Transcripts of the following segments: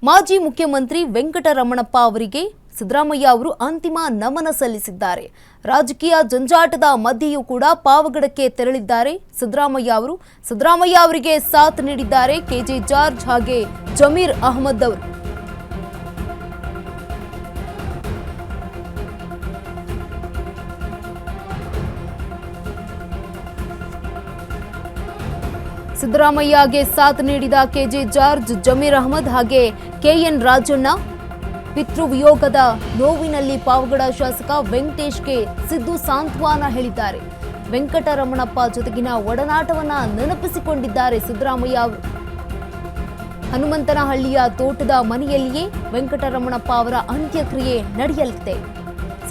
ಮಾಜಿ ಮುಖ್ಯಮಂತ್ರಿ ವೆಂಕಟರಮಣಪ್ಪ ಅವರಿಗೆ ಸಿದ್ದರಾಮಯ್ಯ ಅವರು ಅಂತಿಮ ನಮನ ಸಲ್ಲಿಸಿದ್ದಾರೆ. ರಾಜಕೀಯ ಜಂಜಾಟದ ಮಧ್ಯೆಯೂ ಕೂಡ ಪಾವಗಡಕ್ಕೆ ತೆರಳಿದ್ದಾರೆ ಸಿದ್ದರಾಮಯ್ಯ ಅವರಿಗೆ ಸಾಥ್ ನೀಡಿದ್ದಾರೆ ಕೆಜೆ ಜಾರ್ಜ್ ಹಾಗೆ ಜಮೀರ್ ಅಹಮದ್ ಅವರು. ಸಿದ್ದರಾಮಯ್ಯಗೆ ಸಾಥ್ ನೀಡಿದ ಕೆಜೆ ಜಾರ್ಜ್, ಜಮೀರ್ ಅಹಮದ್ ಹಾಗೆ ಕೆಎನ್ ರಾಜಣ್ಣ ಪಿತೃವಿಯೋಗದ ನೋವಿನಲ್ಲಿ ಪಾವಗಡ ಶಾಸಕ ವೆಂಕಟೇಶ್ಗೆ ಸಿದ್ದು ಸಾಂತ್ವನ ಹೇಳಿದ್ದಾರೆ. ವೆಂಕಟರಮಣಪ್ಪ ಜೊತೆಗಿನ ಒಡನಾಟವನ್ನ ನೆನಪಿಸಿಕೊಂಡಿದ್ದಾರೆ ಸಿದ್ದರಾಮಯ್ಯ ಅವರು. ಹನುಮಂತನಹಳ್ಳಿಯ ತೋಟದ ಮನೆಯಲ್ಲಿಯೇ ವೆಂಕಟರಮಣಪ್ಪ ಅವರ ಅಂತ್ಯಕ್ರಿಯೆ ನಡೆಯಲಿದೆ.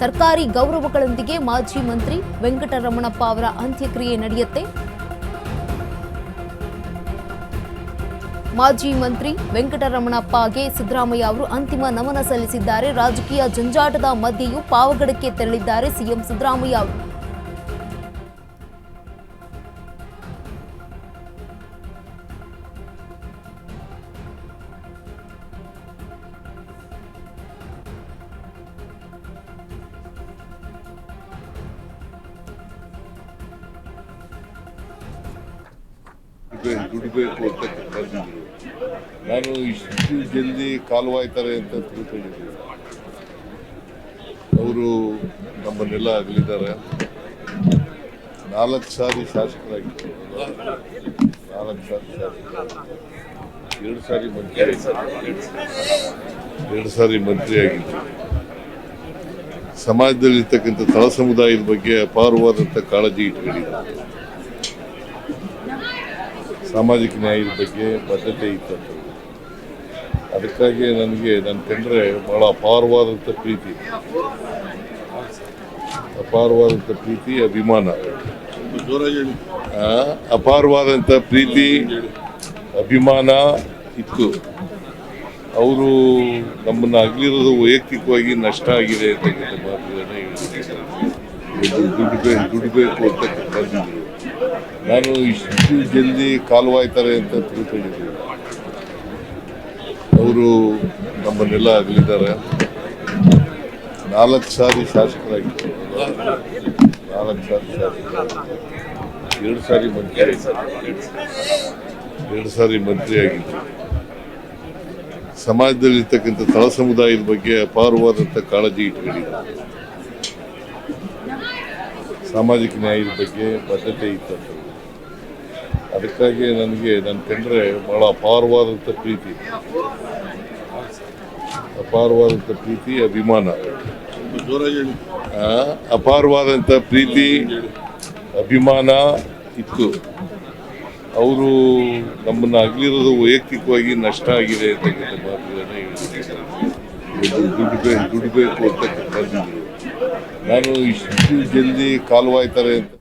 ಸರ್ಕಾರಿ ಗೌರವಗಳೊಂದಿಗೆ ಮಾಜಿ ಮಂತ್ರಿ ವೆಂಕಟರಮಣಪ್ಪ ಅವರ ಅಂತ್ಯಕ್ರಿಯೆ ನಡೆಯುತ್ತೆ. ಮಾಜಿ ಮಂತ್ರಿ ವೆಂಕಟರಮಣಪ್ಪಗೆ ಸಿದ್ದರಾಮಯ್ಯ ಅವರು ಅಂತಿಮ ನಮನ ಸಲ್ಲಿಸಿದ್ದಾರೆ. ರಾಜಕೀಯ ಜಂಜಾಟದ ಮಧ್ಯೆಯೂ ಪಾವಗಡಕ್ಕೆ ತೆರಳಿದ್ದಾರೆ ಸಿಎಂ ಸಿದ್ದರಾಮಯ್ಯ ಅವರು. ದುಡಿಬೇಕು ಅಂತ ಕರೆದಿದ್ರು. ನಾನು ಇಷ್ಟು ಜಲ್ದಿ ಕಾಲವಾಯ್ತಾರೆ ಅಂತ ತಿಳ್ಕೊಂಡಿದ್ದೆ. ಅವರು ನಮ್ಮನ್ನೆಲ್ಲ ಅಗಲಿದ್ದಾರೆ. 4 ಸಾರಿ ಶಾಸಕರಾಗಿದ್ದರು, 4 ಸಾರಿ ಶಾಸಕರು, 2 ಸಾರಿ ಮಂತ್ರಿ ಆಗಿದ್ದರು. ಸಮಾಜದಲ್ಲಿರ್ತಕ್ಕಂಥ ತಳ ಸಮುದಾಯದ ಬಗ್ಗೆ ಅಪಾರವಾದಂಥ ಕಾಳಜಿ ಇಟ್ಕೊಂಡಿದ್ದಾರೆ. ಸಾಮಾಜಿಕ ನ್ಯಾಯದ ಬಗ್ಗೆ ಬದ್ಧತೆ ಇತ್ತು. ಅದಕ್ಕಾಗಿ ನನಗೆ ನನ್ನ ಕಂಡ್ರೆ ಬಹಳ ಅಪಾರವಾದಂಥ ಪ್ರೀತಿ ಅಭಿಮಾನ, ಅಪಾರವಾದಂಥ ಪ್ರೀತಿ ಅಭಿಮಾನ ಇತ್ತು. ಅವರು ನಮ್ಮನ್ನು ಅಗಲಿರೋದು ವೈಯಕ್ತಿಕವಾಗಿ ನಷ್ಟ ಆಗಿದೆ ಅಂತಕ್ಕಂಥ ಮಾತುಗಳನ್ನ ದುಡಿಬೇಕು ಅಂತ ಕರೆದಿದ್ರು. ನಾನು ಇಷ್ಟು ಜಲ್ದಿ ಕಾಲವಾಯ್ತಾರೆ ಅಂತ ತಿಳ್ಕೊಂಡಿದ್ದೆ. ಅವರು ನಮ್ಮನ್ನೆಲ್ಲ ಅಗಲಿದ್ದಾರೆ. 4 ಸಾರಿ ಶಾಸಕರಾಗಿದ್ದರು, 4 ಸಾರಿ ಶಾಸಕರು, 2 ಸಾರಿ ಮಂತ್ರಿ ಆಗಿದ್ದರು. ಸಮಾಜದಲ್ಲಿರ್ತಕ್ಕಂಥ ತಳ ಸಮುದಾಯದ ಬಗ್ಗೆ ಅಪಾರವಾದಂಥ ಕಾಳಜಿ ಇಟ್ಕೊಂಡಿದ್ದಾರೆ. ಸಾಮಾಜಿಕ ನ್ಯಾಯದ ಬಗ್ಗೆ ಬದ್ಧತೆ ಇತ್ತು. ಅದಕ್ಕಾಗಿ ನನಗೆ ನನ್ನ ಕಂಡ್ರೆ ಬಹಳ ಅಪಾರವಾದಂಥ ಪ್ರೀತಿ ಅಭಿಮಾನ, ಅಪಾರವಾದಂಥ ಪ್ರೀತಿ ಅಭಿಮಾನ ಇತ್ತು. ಅವರು ನಮ್ಮನ್ನು ಅಗಲಿರೋದು ವೈಯಕ್ತಿಕವಾಗಿ ನಷ್ಟ ಆಗಿದೆ ಅಂತಕ್ಕಂಥ ಮಾತುಗಳನ್ನ ದುಡಿಬೇಕು ಅಂತ ಕರೆದಿದ್ರು. ನಾನು ಇಷ್ಟು ಜಲ್ದಿ ಕಾಲವಾಯ್ತಾರೆ ಅಂತ